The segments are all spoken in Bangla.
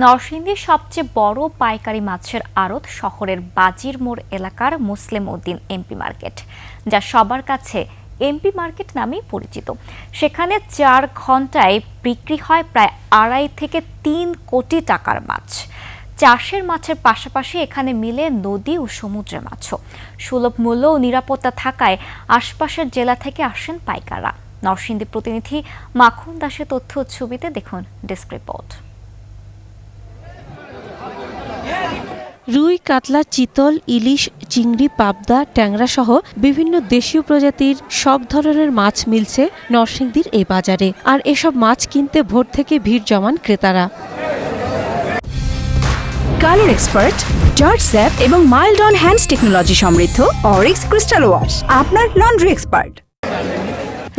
নরসিংদীর সবচেয়ে বড় পাইকারি মাছের আড়ত শহরের বাজির মোড় এলাকার মুসলিম উদ্দিন এমপি মার্কেট, যা সবার কাছে এমপি মার্কেট নামেই পরিচিত। সেখানে 4 ঘন্টায় বিক্রি হয় প্রায় 2.5 থেকে 3 কোটি টাকার মাছ। চাষের মাছের পাশাপাশি এখানে মিলে নদী ও সমুদ্রের মাছও। সুলভ মূল্য ও নিরাপত্তা থাকায় আশপাশের জেলা থেকে আসেন পাইকাররা। নরসিংদী প্রতিনিধি মাখন দাসের তথ্য ছবিতে দেখুন ডেস্ক রিপোর্ট। রুই, কাতলা, চিতল, ইলিশ, চিংড়ি, পাবদা, ট্যাংরা সহ বিভিন্ন দেশীয় প্রজাতির সব ধরনের মাছ মিলছে নরসিংদীর এই বাজারে। আর এসব মাছ কিনতে ভোর থেকে ভিড় জমান ক্রেতারা। কালার এক্সপার্ট, জর্জ স্যাপ এবং মাইল্ড অন হ্যান্ডস টেকনোলজি সমৃদ্ধ অরিক্স ক্রিস্টাল ওয়াশ আপনার লন্ড্রি এক্সপার্ট।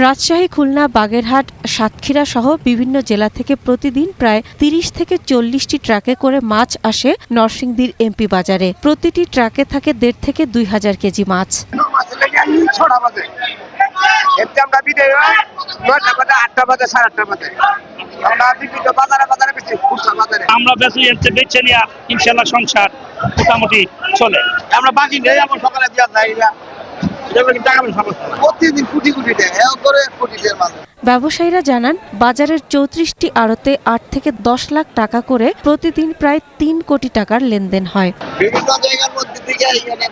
রাজশাহী, খুলনা, বাগেরহাট, সাতক্ষীরা সহ বিভিন্ন জেলা থেকে প্রতিদিন প্রায় 30 থেকে 40টি ট্রাকে করে মাছ আসে নরসিংদীর এমপি বাজারে। প্রতিটি ট্রাকে থাকে 1.5 থেকে 2,000 কেজি মাছ। আমরা বেঁচে নিয়ে ইনশাল্লাহ সংসার মোটামুটি চলে। আমরা বাকি নেই, আমরা সকালে ব্যবসায়ীরা জানান, বাজারের 34টি আড়তে 8 থেকে 10 লাখ টাকা করে প্রতিদিন প্রায় 3 কোটি টাকার লেনদেন হয়। বিভিন্ন জায়গার মধ্যে থেকে এখানে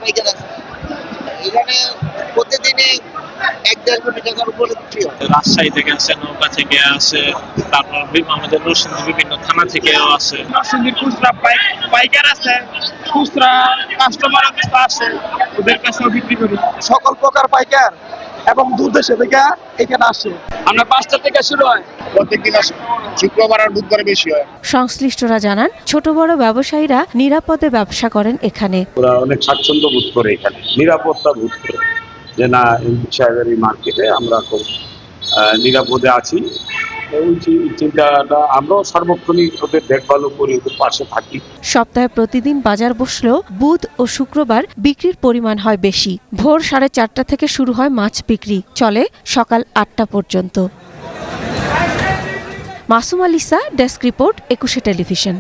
প্রতিদিনই 1-1.5 কোটি টাকার উপরে বিক্রি হয়। রাজশাহী থেকে আসে, নৌকা থেকে আসে, তারপর আমাদের নরসিংদী বিভিন্ন থানা থেকেও আসে। নরসিংদীর খুচরা পাইকার আছে, খুচরা কাস্টমার আসে, ওদের কাছেও বিক্রি করি। সকল প্রকার পাইকার এবং দূর দেশে থেকে এখানে আসে। আমরা 5টা থেকে শুরু হয়, প্রত্যেকদিন আসে, শুক্রবার আর বুধবার বেশি হয়। সংশ্লিষ্টরা জানান, ছোট বড় ব্যবসায়ীরা নিরাপদে ব্যবসা করেন এখানে। ওরা অনেক স্বাচ্ছন্দ্য বোধ করে, এখানে নিরাপত্তা বোধ করে যে না, এমপি সাহেবের এই মার্কেটে আমরা খুব নিরাপদে আছি। ওই চিন্তাটা আমরাও সার্বক্ষণিক ওদের দেখভালও করি, ওদের পাশে থাকি। সপ্তাহে প্রতিদিন বাজার বসলেও বুধ ও শুক্রবার বিক্রির পরিমাণ হয় বেশি। ভোর 4:30 থেকে শুরু হয় মাছ বিক্রি, চলে সকাল 8টা পর্যন্ত। Masum আলিসা, desk report, 21 television.